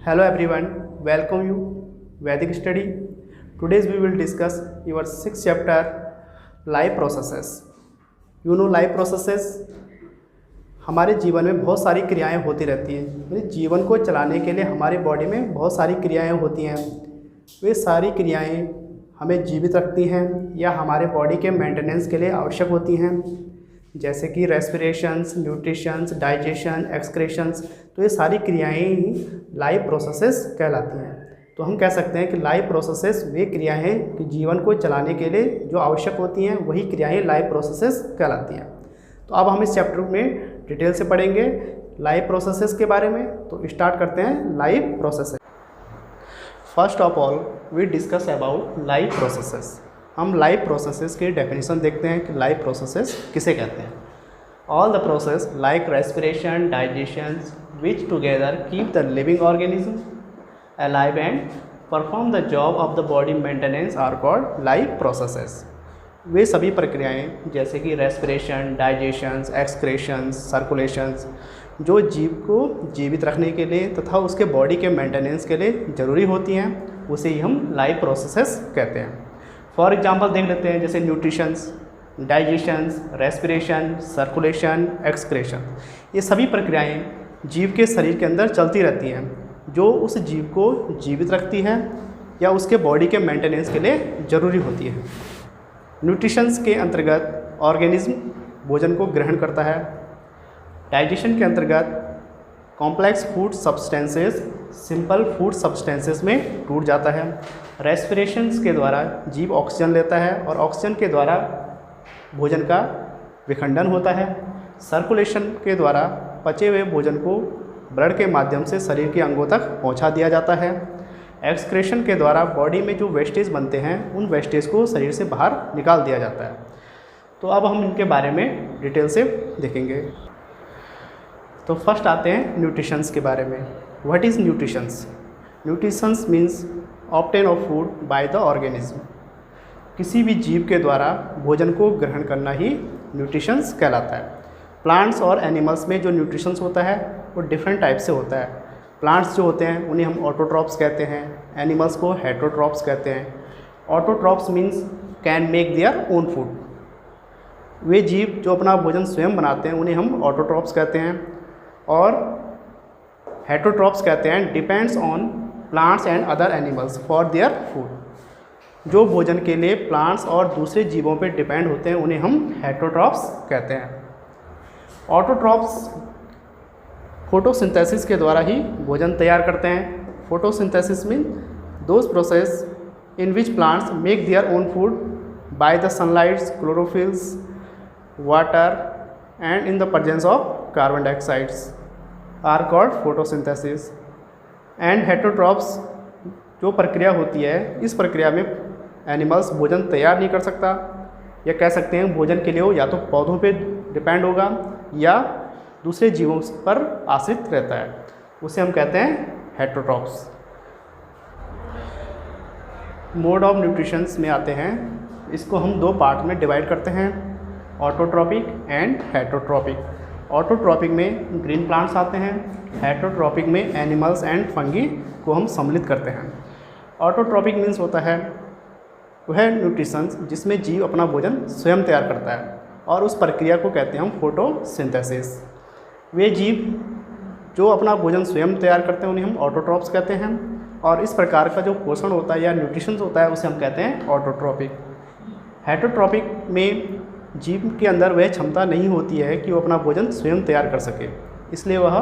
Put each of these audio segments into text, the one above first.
Hello everyone, welcome you Vedic study. Today we will discuss your sixth chapter life processes. You know life processes हमारे जीवन में बहुत सारी क्रियाएं होती रहती हैं। यानी जीवन को चलाने के लिए हमारी बॉडी में बहुत सारी क्रियाएं होती हैं। वे सारी क्रियाएं हमें जीवित रखती हैं या हमारे बॉडी के मेंटेनेंस के लिए आवश्यक होती हैं, जैसे कि रेस्पिरेशंस, न्यूट्रिशंस, डाइजेशन, एक्सक्रेशंस। तो ये सारी क्रियाएं ही लाइफ प्रोसेसेस कहलाती हैं। तो हम कह सकते हैं कि लाइफ प्रोसेसेस वे क्रियाएं हैं कि जीवन को चलाने के लिए जो आवश्यक होती हैं वही क्रियाएं लाइफ प्रोसेसेस कहलाती हैं। तो अब हम इस चैप्टर में डिटेल से पढ़ेंगे लाइफ प्रोसेसेस के बारे में। तो स्टार्ट करते हैं life processes. First of all we discuss about life processes. हम लाइफ प्रोसेसेस की डेफिनेशन देखते हैं कि लाइफ प्रोसेसेस किसे कहते हैं। All the process like respiration, digestion which together keep the living organism alive and perform the job of the body maintenance are called life processes. वे सभी प्रक्रियाएं जैसे कि रेस्पिरेशन, डाइजेशंस, एक्सक्रेशंस, सर्कुलेशंस जो जीव को जीवित रखने के लिए तथा उसके बॉडी के मेंटेनेंस के लिए ज़रूरी होती हैं, उसे ही हम लाइफ प्रोसेसेस कहते हैं। फॉर एग्जांपल देख लेते हैं, जैसे nutritions, digestions, respiration, circulation, excretion. ये सभी प्रक्रियाएं जीव के शरीर के अंदर चलती रहती हैं जो उस जीव को जीवित रखती है या उसके बॉडी के मेंटेनेंस के लिए ज़रूरी होती है। न्यूट्रिशंस के अंतर्गत ऑर्गेनिज्म भोजन को ग्रहण करता है। डाइजेशन के अंतर्गत complex food substances simple food substances में टूट जाता है। रेस्पिरेशंस के द्वारा जीव ऑक्सीजन लेता है और ऑक्सीजन के द्वारा भोजन का विखंडन होता है। सर्कुलेशन के द्वारा पचे हुए भोजन को ब्लड के माध्यम से शरीर के अंगों तक पहुंचा दिया जाता है। एक्सक्रेशन के द्वारा बॉडी में जो वेस्टेज बनते हैं उन वेस्टेज को शरीर से बाहर निकाल दिया जाता है। तो अब हम इनके बारे में डिटेल से देखेंगे। तो फर्स्ट आते हैं न्यूट्रिशंस के बारे में। What is nutritions? Nutritions means obtain of food by the organism. किसी भी जीव के द्वारा भोजन को ग्रहण करना ही न्यूट्रिशंस कहलाता है। प्लांट्स और एनिमल्स में जो न्यूट्रिशंस होता है वो डिफरेंट टाइप से होता है। प्लांट्स जो होते हैं उन्हें हम ऑटोट्रॉप्स कहते हैं, एनिमल्स को हेटरोट्रॉप्स कहते हैं। Autotrophs means can make their own food. वे जीव जो अपना भोजन स्वयं बनाते हैं उन्हें हम ऑटोट्रॉप्स कहते हैं। और हेटरोट्रॉप्स कहते हैं depends on plants and other animals for their food. जो भोजन के लिए प्लांट्स और दूसरे जीवों पर डिपेंड होते हैं उन्हें हम हेटरोट्रॉप्स कहते हैं। ऑटोट्रॉप्स फोटोसिंथेसिस के द्वारा ही भोजन तैयार करते हैं। Photosynthesis mean those process in which plants make their own food by the sunlights, chlorophylls, water and in the presence of carbon dioxides are called photosynthesis. And heterotrophs जो प्रक्रिया होती है, इस प्रक्रिया में एनिमल्स भोजन तैयार नहीं कर सकता, या कह सकते हैं भोजन के लिए वो या तो पौधों पे डिपेंड होगा या दूसरे जीवों पर आश्रित रहता है, उसे हम कहते हैं हेटरोट्रॉप्स। मोड ऑफ न्यूट्रिशंस में आते हैं, इसको हम दो पार्ट में डिवाइड करते हैं, ऑटोट्रॉपिक एंड हेटरोट्रॉपिक। ऑटोट्रॉपिक में ग्रीन प्लांट्स आते हैं, हेटरोट्रॉपिक में एनिमल्स एंड फंगी को हम सम्मिलित करते हैं। ऑटोट्रॉपिक मीन्स होता है वह न्यूट्रिशंस जिसमें जीव अपना भोजन स्वयं तैयार करता है और उस प्रक्रिया को कहते हैं हम फोटोसिंथेसिस। वे जीव जो अपना भोजन स्वयं तैयार करते हैं उन्हें हम ऑटोट्रॉप्स कहते हैं। और इस प्रकार का जो पोषण होता है या न्यूट्रिशंस होता है उसे हम कहते हैं ऑटोट्रॉपिक। हेटरोट्रॉपिक में जीव के अंदर वह क्षमता नहीं होती है कि वो अपना भोजन स्वयं तैयार कर सके, इसलिए वह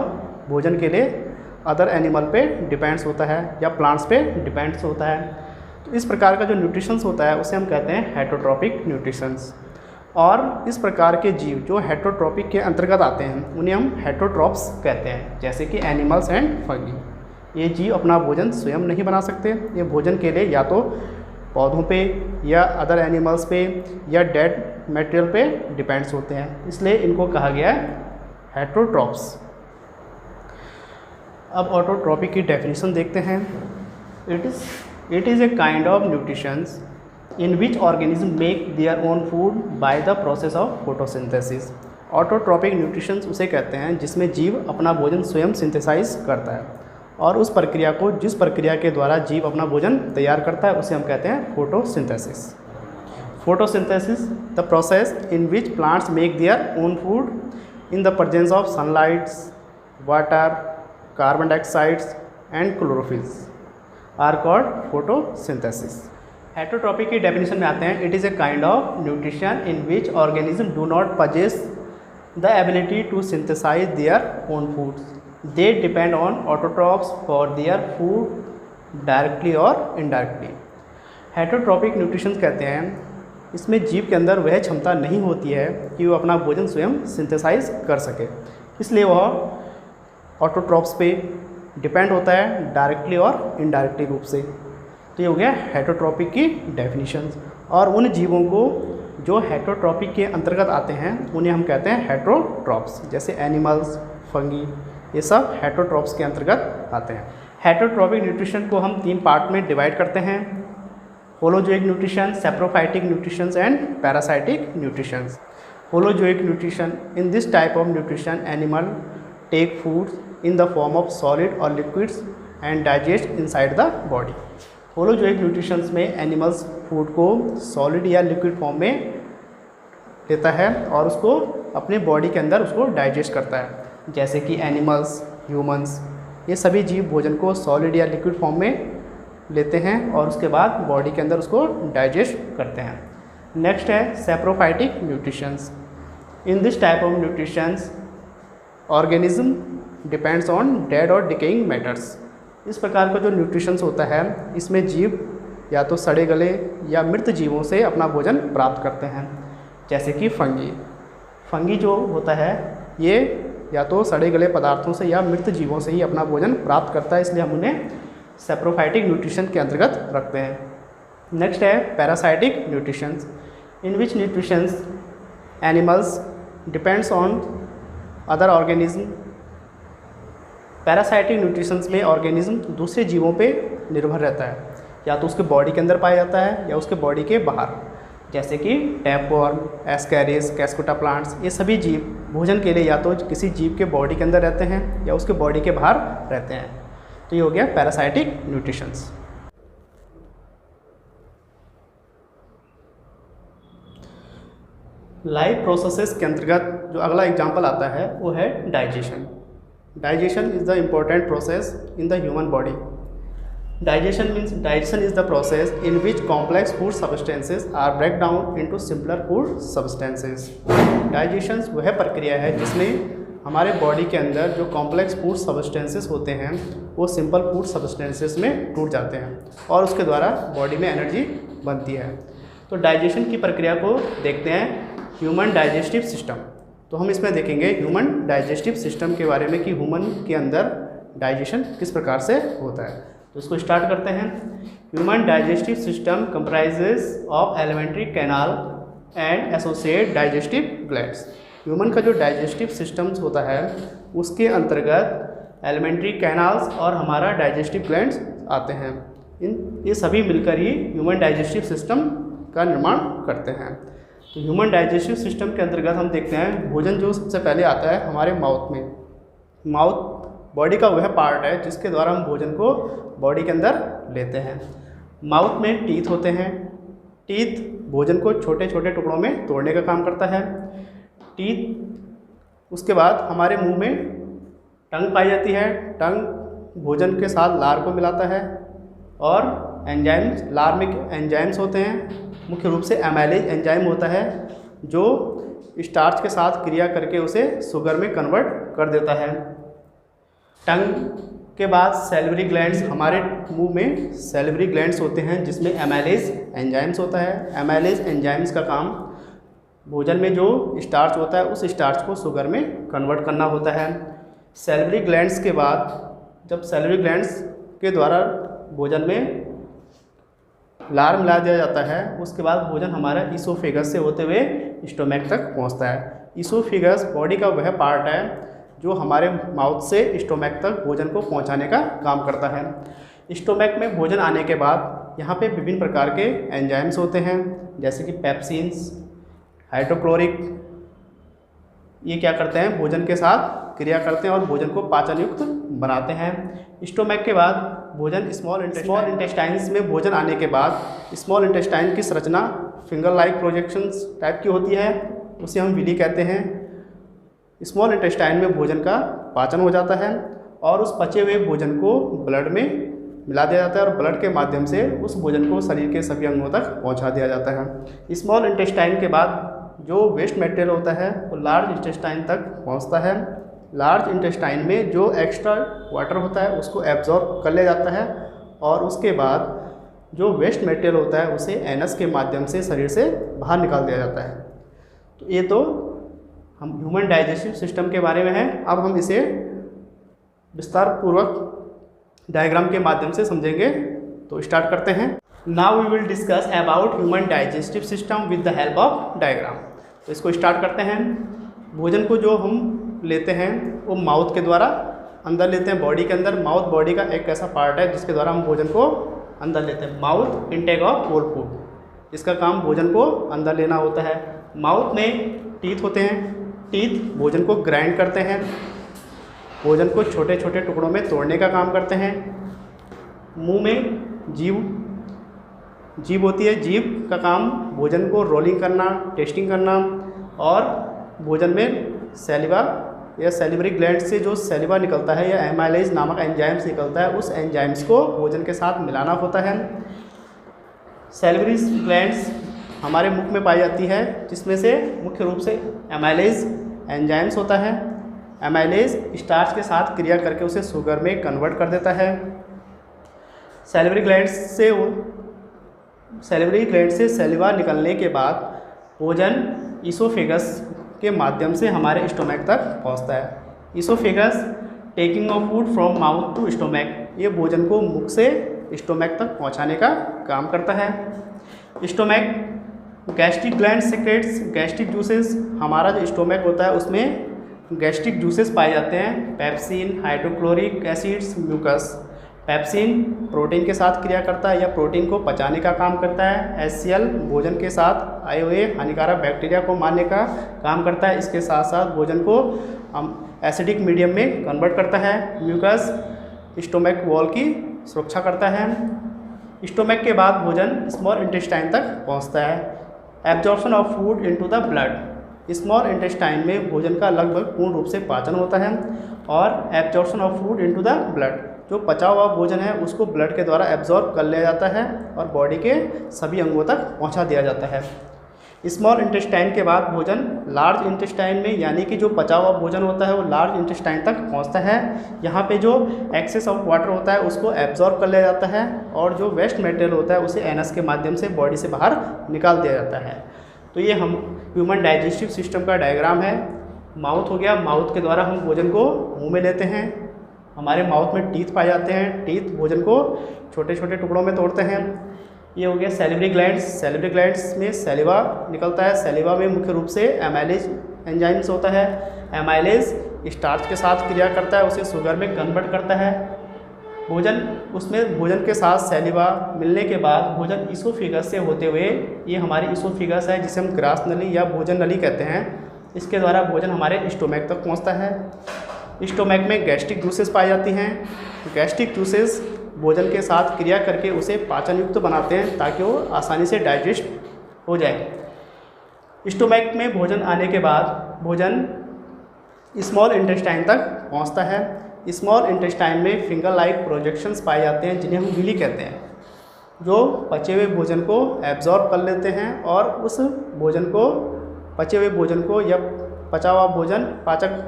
भोजन के लिए अदर एनिमल पे डिपेंड्स होता है या प्लांट्स पे डिपेंड्स होता है। तो इस प्रकार का जो न्यूट्रिशंस होता है उसे हम कहते हैं हेटरोट्रॉपिक न्यूट्रिशंस। और इस प्रकार के जीव जो हेटरोट्रॉपिक के अंतर्गत आते हैं उन्हें हम हेटरोट्रॉप्स कहते हैं, जैसे कि एनिमल्स एंड फंगी। ये जीव अपना भोजन स्वयं नहीं बना सकते, ये भोजन के लिए या तो पौधों पे या अदर एनिमल्स पे या डेड मटेरियल पे डिपेंड्स होते हैं, इसलिए इनको कहा गया है हेटरोट्रॉप्स। अब ऑटोट्रॉपिक की डेफिनेशन देखते हैं। It is a kind of nutritions in which organism make their own food by the process of photosynthesis। Autotrophic nutritions उसे कहते हैं जिसमें जीव अपना भोजन स्वयं सिंथेसाइज करता है और उस प्रक्रिया को, जिस प्रक्रिया के द्वारा जीव अपना भोजन तैयार करता है, उसे हम कहते हैं photosynthesis. Photosynthesis the process in which plants make their own food in the presence of sunlights, water, carbon dioxides and chlorophylls are called photosynthesis. Heterotrophy की डेफिनेशन में आते हैं, it is a kind of nutrition in which organism do not possess the ability to synthesize their own foods. They depend on autotrophs for their food directly or indirectly. Heterotrophic nutrition कहते हैं, इसमें जीव के अंदर वह क्षमता नहीं होती है कि वो अपना भोजन स्वयं सिंथेसाइज कर सके, इसलिए वह ऑटोट्रॉप्स पे डिपेंड होता है डायरेक्टली और इनडायरेक्टली रूप से। तो ये हो गया हेटरोट्रॉपिक की डेफिनेशन। और उन जीवों को जो हेटरोट्रॉपिक के अंतर्गत आते हैं उन्हें हम कहते हैं हेटरोट्रॉप्स, जैसे एनिमल्स, फंगी, ये सब हेटरोट्रॉप्स के अंतर्गत आते हैं। हेटरोट्रॉपिक न्यूट्रिशन को हम 3 पार्ट में डिवाइड करते हैं, holozoic nutrition, saprophytic nutrition and parasitic nutrition. Holozoic nutrition, in this type of nutrition animal take food in the form of solid और liquids and digest inside the body. Holozoic nutritions में animals food को solid या liquid form में लेता है और उसको अपने बॉडी के अंदर उसको डाइजेस्ट करता है, जैसे कि एनिमल्स, ह्यूमंस, ये सभी जीव भोजन को सॉलिड या लिक्विड फॉर्म में लेते हैं और उसके बाद बॉडी के अंदर उसको डाइजेस्ट करते हैं। नेक्स्ट है saprophytic nutritions. In this type of nutritions organism depends on dead और डिकेइंग मैटर्स। इस प्रकार का जो न्यूट्रिशंस होता है, इसमें जीव या तो सड़े गले या मृत जीवों से अपना भोजन प्राप्त करते हैं, जैसे कि फंगी। फंगी जो होता है ये या तो सड़े गले पदार्थों से या मृत जीवों से ही अपना भोजन प्राप्त करता है, इसलिए हम उन्हें सैप्रोफाइटिक न्यूट्रिशन के अंतर्गत रखते हैं। नेक्स्ट है parasitic nutritions, in which nutritions animals depends on other organism. Parasitic nutritions में ऑर्गेनिज्म दूसरे जीवों पे निर्भर रहता है, या तो उसके बॉडी के अंदर पाया जाता है या उसके बॉडी के बाहर, जैसे कि टैपवर्म, एस्कैरिस, कैस्कुटा प्लांट्स, ये सभी जीव भोजन के लिए या तो किसी जीव के बॉडी के अंदर रहते हैं या उसके बॉडी के बाहर रहते हैं। तो ये हो गया पैरासाइटिक न्यूट्रिशंस। लाइफ प्रोसेसेस के अंतर्गत जो अगला एग्जाम्पल आता है वो है digestion. Digestion is the important process in the human body. Digestion is the process in which complex food substances are break down into simpler food substances. Digestion वह प्रक्रिया है जिसमें हमारे बॉडी के अंदर जो कॉम्प्लेक्स फूड सबस्टेंसेस होते हैं वो सिंपल फूड सबस्टेंसेस में टूट जाते हैं और उसके द्वारा बॉडी में एनर्जी बनती है। तो डाइजेशन की प्रक्रिया को देखते हैं, ह्यूमन डाइजेस्टिव सिस्टम। तो हम इसमें देखेंगे ह्यूमन डाइजेस्टिव सिस्टम के बारे में कि ह्यूमन के अंदर डाइजेशन किस प्रकार से होता है। तो इसको स्टार्ट करते हैं। Human digestive system comprises of alimentary canal and associate digestive glands. Human का जो डाइजेस्टिव सिस्टम्स होता है उसके अंतर्गत एलिमेंट्री कैनाल्स और हमारा डाइजेस्टिव ग्लैंड्स आते हैं। ये सभी मिलकर ही ह्यूमन डाइजेस्टिव सिस्टम का निर्माण करते हैं। तो ह्यूमन डाइजेस्टिव सिस्टम के अंतर्गत हम देखते हैं भोजन जो सबसे पहले आता है हमारे माउथ में। माउथ बॉडी का वह पार्ट है जिसके द्वारा हम भोजन को बॉडी के अंदर लेते हैं। माउथ में टीथ होते हैं। टीथ भोजन को छोटे छोटे टुकड़ों में तोड़ने का काम करता है। टीथ उसके बाद हमारे मुंह में टंग पाई जाती है। टंग भोजन के साथ लार को मिलाता है और एंजाइम्स, लार में एंजाइम्स होते हैं। मुख्य रूप से एमाइलेज एंजाइम होता है जो स्टार्च के साथ क्रिया करके उसे शुगर में कन्वर्ट कर देता है। टंग के बाद सैलिवरी ग्लैंड्स, हमारे मुंह में सैलिवरी ग्लैंड्स होते हैं जिसमें एमाइलेज एंजाइम्स होता है। एमाइलेज एंजाइम्स का काम भोजन में जो स्टार्च होता है उस स्टार्च को शुगर में कन्वर्ट करना होता है। सैलिवरी ग्लैंड्स के बाद जब सैलिवरी ग्लैंड्स के द्वारा भोजन में लार मिला दिया जाता है उसके बाद भोजन हमारा ईसोफेगस से होते हुए स्टोमैक तक पहुंचता है। ईसोफेगस बॉडी का वह पार्ट है जो हमारे माउथ से स्टोमैक तक भोजन को पहुंचाने का काम करता है। स्टोमैक में भोजन आने के बाद यहाँ पे विभिन्न प्रकार के एंजाइम्स होते हैं जैसे कि पेप्सिन्स, हाइड्रोक्लोरिक ये क्या करते हैं, भोजन के साथ क्रिया करते हैं और भोजन को पाचन युक्त बनाते हैं। स्टोमैक के बाद भोजन स्मॉल इंटेस्टाइन्स में भोजन आने के बाद स्मॉल इंटेस्टाइन की संरचना फिंगर लाइक प्रोजेक्शंस टाइप की होती है, उसे हम विली कहते हैं। स्मॉल इंटेस्टाइन में भोजन का पाचन हो जाता है और उस पचे हुए भोजन को ब्लड में मिला दिया जाता है और ब्लड के माध्यम से उस भोजन को शरीर के सभी अंगों तक पहुंचा दिया जाता है। स्मॉल इंटेस्टाइन के बाद जो वेस्ट मटेरियल होता है वो लार्ज इंटेस्टाइन तक पहुंचता है। लार्ज इंटेस्टाइन में जो एक्स्ट्रा वाटर होता है उसको एब्जॉर्ब कर लिया जाता है और उसके बाद जो वेस्ट मटेरियल होता है उसे एनस के माध्यम से शरीर से बाहर निकाल दिया जाता है। तो ये तो हम ह्यूमन डाइजेस्टिव सिस्टम के बारे में है। अब हम इसे विस्तार पूर्वक डायग्राम के माध्यम से समझेंगे। तो स्टार्ट करते हैं। Now we will discuss about human digestive system with the help of diagram. तो इसको स्टार्ट करते हैं। भोजन को जो हम लेते हैं वो माउथ के द्वारा अंदर लेते हैं बॉडी के अंदर। माउथ बॉडी का एक ऐसा पार्ट है जिसके द्वारा हम भोजन को अंदर लेते हैं। Mouth intake of whole food, इसका काम भोजन को अंदर लेना होता है। माउथ में टीथ होते हैं, टीथ भोजन को ग्राइंड करते हैं, भोजन को छोटे छोटे टुकड़ों में तोड़ने का काम करते हैं। मुंह में जीभ होती है, जीभ का काम भोजन को रोलिंग करना, टेस्टिंग करना और भोजन में सैलिवा या सैलिवरी ग्लैंड से जो सैलिवा निकलता है या एमाइलेज नामक एंजाइम्स निकलता है, उस एंजाइम्स को भोजन के साथ मिलाना होता है। सैलिवरी ग्लैंड्स हमारे मुख में पाई जाती है जिसमें से मुख्य रूप से एमाइलेज एंजाइम्स होता है। एमाइलेज स्टार्च के साथ क्रिया करके उसे शुगर में कन्वर्ट कर देता है। सैलिवरी ग्लैंड से सैलिवा निकलने के बाद भोजन ईसोफेगस के माध्यम से हमारे स्टोमैक तक पहुंचता है। Oesophagus taking off food from mouth to stomach, ये भोजन को मुख से स्टोमैक तक पहुंचाने का काम करता है। Stomach gastric gland secrets gastric juices, हमारा जो स्टोमैक होता है उसमें गैस्ट्रिक जूसेस पाए जाते हैं। Pepsin, hydrochloric acids, mucus. Pepsin protein के साथ क्रिया करता है या प्रोटीन को पचाने का काम करता है। HCl भोजन के साथ आए हुए हानिकारक बैक्टीरिया को मारने का काम करता है। इसके साथ साथ भोजन को एसिडिक मीडियम में कन्वर्ट करता है। म्यूकस स्टोमैक वॉल की सुरक्षा करता है। स्टोमैक के बाद भोजन स्मॉल इंटेस्टाइन तक पहुंचता है। Absorption of food into the blood, small intestine में भोजन का लगभग पूर्ण रूप से पाचन होता है और absorption of food into the blood, जो पचा हुआ भोजन है उसको ब्लड के द्वारा एब्जॉर्ब कर लिया जाता है और बॉडी के सभी अंगों तक पहुंचा दिया जाता है। स्मॉल इंटेस्टाइन के बाद भोजन लार्ज इंटेस्टाइन में, यानी कि जो पचा हुआ भोजन होता है वो लार्ज इंटेस्टाइन तक पहुंचता है। यहाँ पे जो एक्सेस ऑफ वाटर होता है उसको एब्जॉर्ब कर लिया जाता है और जो वेस्ट मटेरियल होता है उसे एनस के माध्यम से बॉडी से बाहर निकाल दिया जाता है। तो ये हम ह्यूमन डाइजेस्टिव सिस्टम का डायग्राम है। माउथ हो गया, माउथ के द्वारा हम भोजन को मुँह में लेते हैं। हमारे माउथ में टीथ पाए जाते हैं, टीथ भोजन को छोटे छोटे टुकड़ों में तोड़ते हैं। ये हो गया सैलिवरी ग्लैंड्स, सैलिवरी ग्लैंड्स में सैलिवा निकलता है। सैलिवा में मुख्य रूप से एमाइलेज एंजाइम्स होता है। एमाइलेज स्टार्च के साथ क्रिया करता है, उसे शुगर में कन्वर्ट करता है। भोजन के साथ सैलिवा मिलने के बाद भोजन ईसोफेगस से होते हुए, ये हमारी ईसोफेगस है जिसे हम ग्रास नली या भोजन नली कहते हैं, इसके द्वारा भोजन हमारे स्टोमैक तक पहुँचता है। स्टोमैक में गैस्ट्रिक जूसेस पाई जाती हैं। गैस्ट्रिक जूसेस भोजन के साथ क्रिया करके उसे पाचन युक्त बनाते हैं ताकि वो आसानी से डाइजेस्ट हो जाए। स्टोमैक में भोजन आने के बाद भोजन स्मॉल इंटेस्टाइन तक पहुंचता है। स्मॉल इंटेस्टाइन में फिंगर लाइक प्रोजेक्शंस पाए जाते हैं जिन्हें हम विली कहते हैं, जो पचे हुए भोजन को एब्जॉर्ब कर लेते हैं और उस भोजन को, पचे हुए भोजन को या पचा हुआ भोजन पाचक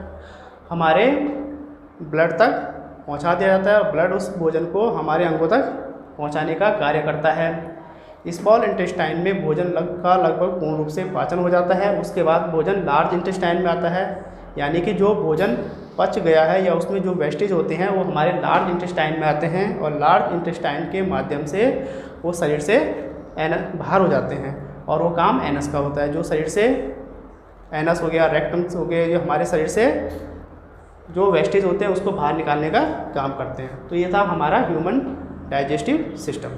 हमारे ब्लड तक पहुंचा दिया जाता है और ब्लड उस भोजन को हमारे अंगों तक पहुंचाने का कार्य करता है। स्मॉल इंटेस्टाइन में भोजन का लगभग पूर्ण रूप से पाचन हो जाता है। उसके बाद भोजन लार्ज इंटेस्टाइन में आता है, यानी कि जो भोजन पच गया है या उसमें जो वेस्टेज होते हैं वो हमारे लार्ज इंटेस्टाइन में आते हैं और लार्ज इंटेस्टाइन के माध्यम से वो शरीर से बाहर हो जाते हैं और वो काम एनस का होता है, जो शरीर से एनस हो गया, रेक्टम्स हो गए, जो हमारे शरीर से जो वेस्टेज होते हैं उसको बाहर निकालने का काम करते हैं। तो ये था हमारा ह्यूमन डाइजेस्टिव सिस्टम।